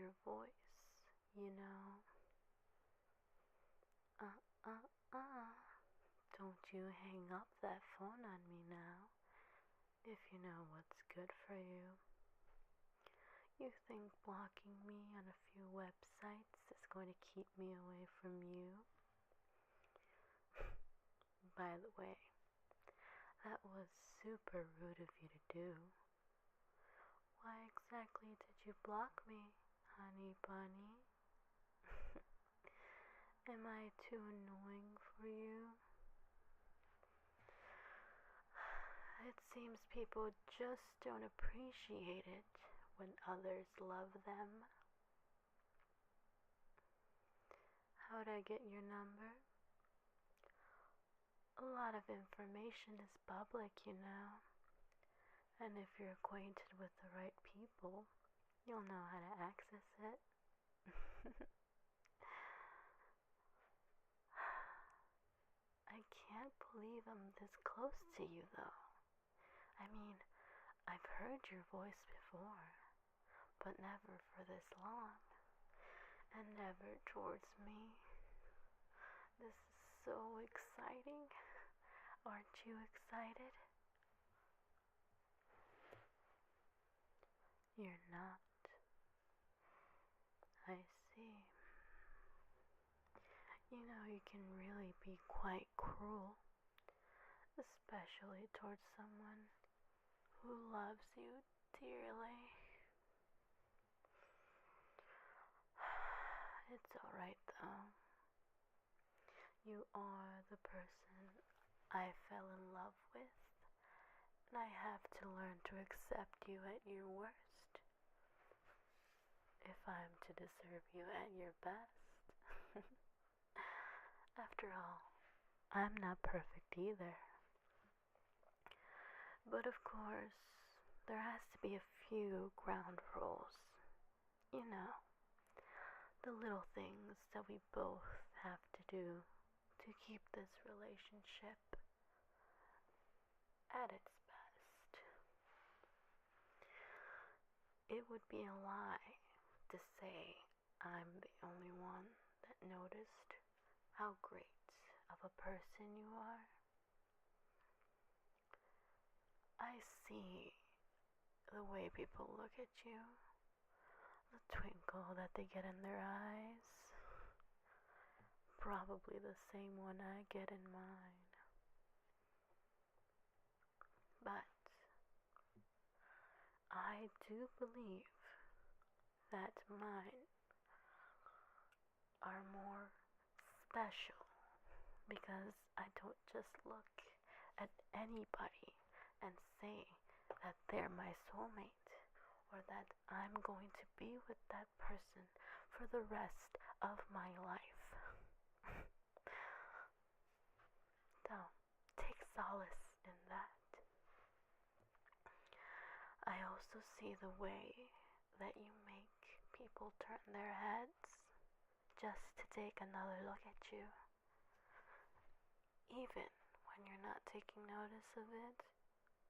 your voice, you know. Don't you hang up that phone on me now, if you know what's good for you. You think blocking me on a few websites is going to keep me away from you? By the way, that was super rude of you to do. Why exactly did you block me, honey bunny? Am I too annoying for you? It seems people just don't appreciate it when others love them. How'd I get your number? A lot of information is public, you know. And if you're acquainted with the right people, you'll know how to access it. I can't believe I'm this close to you, though. I mean, I've heard your voice before, but never for this long, and never towards me. This is so exciting. Aren't you excited? You're not. I see. You know, you can really be quite cruel, especially towards someone who loves you dearly. It's alright though. You are the person I fell in love with, and I have to learn to accept you at your worst if I'm to deserve you at your best. After all, I'm not perfect either. But of course, there has to be a few ground rules. You know, the little things that we both have to do to keep this relationship at its best. It would be a lie to say I'm the only one that noticed how great of a person you are. I see the way people look at you, the twinkle that they get in their eyes, probably the same one I get in mine. But I do believe that mine are more special because I don't just look at anybody and say that they're my soulmate or that I'm going to be with that person for the rest of my life. So, take solace in that. I also see the way that you make people turn their heads just to take another look at you. Even when you're not taking notice of it.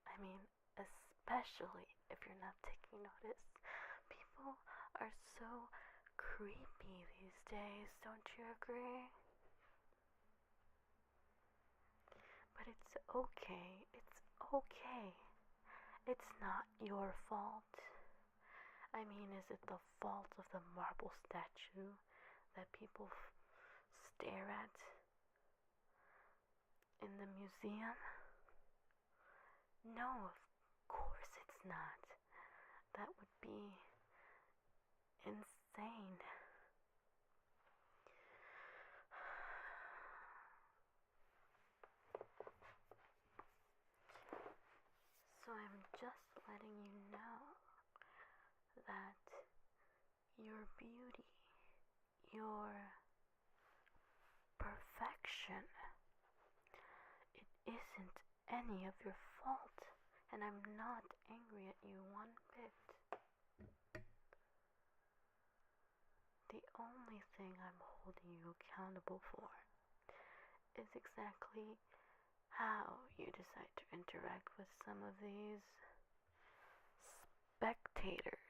I mean, especially if you're not taking notice. People are so creepy these days, don't you agree? But it's okay. It's okay. It's not your fault. I mean, is it the fault of the marble statue that people stare at in the museum? No, of course it's not. That would be insane. So I'm just letting you know that your beauty, your perfection, it isn't any of your fault, and I'm not angry at you one bit. The only thing I'm holding you accountable for is exactly how you decide to interact with some of these spectators.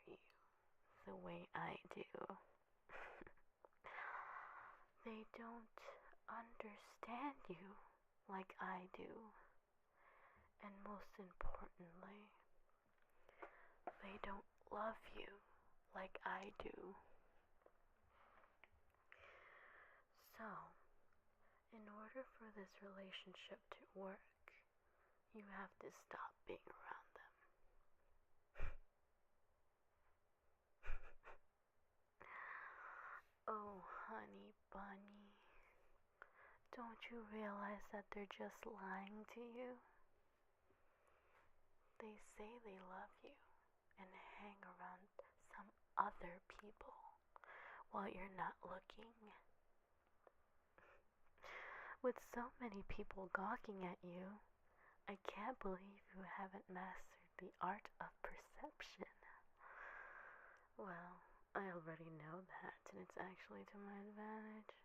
you the way I do. They don't understand you like I do. And most importantly, they don't love you like I do. So, in order for this relationship to work, you have to stop being around them. Oh, honey bunny, don't you realize that they're just lying to you? They say they love you and hang around some other people while you're not looking. With so many people gawking at you, I can't believe you haven't mastered the art of perception. Well, I already know that, and it's actually to my advantage.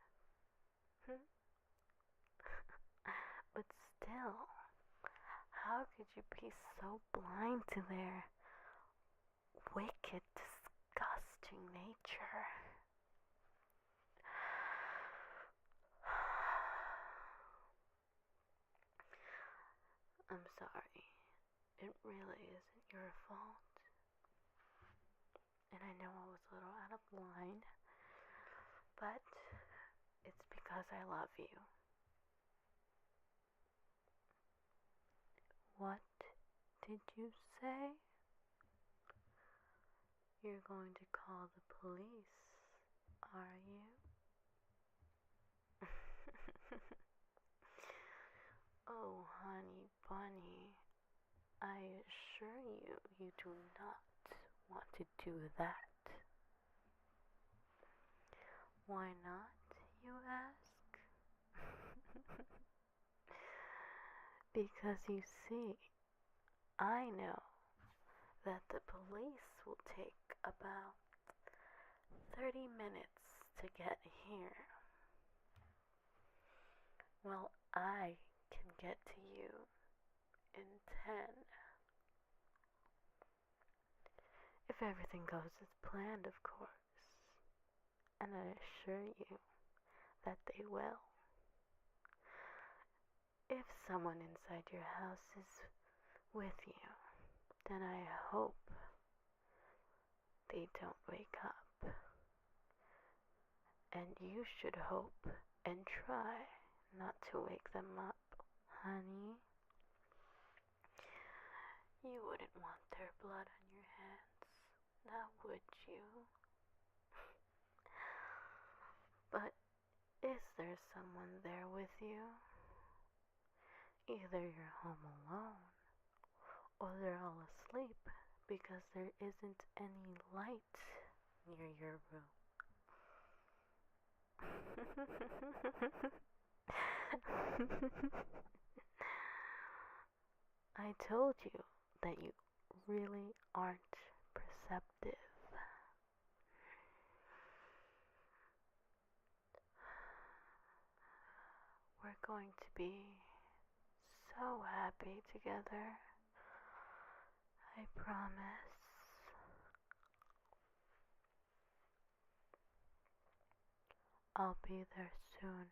But still, how could you be so blind to their wicked, disgusting nature? I'm sorry. It really isn't your fault. And I know I was a little out of line, but it's because I love you. What did you say? You're going to call the police, are you? Oh, honey bunny, I assure you, you do not want to do that. Why not, you ask? Because you see, I know that the police will take about 30 minutes to get here. Well, I can get to you in 10. If everything goes as planned, of course. And I assure you that they will. If someone inside your house is with you, then I hope they don't wake up. And you should hope and try not to wake them up, honey. You wouldn't want their blood on your hands, now would you? But is there someone there with you? Either you're home alone, or they're all asleep because there isn't any light near your room. I told you that you really aren't perceptive. We're going to be so happy together. I promise. I'll be there soon.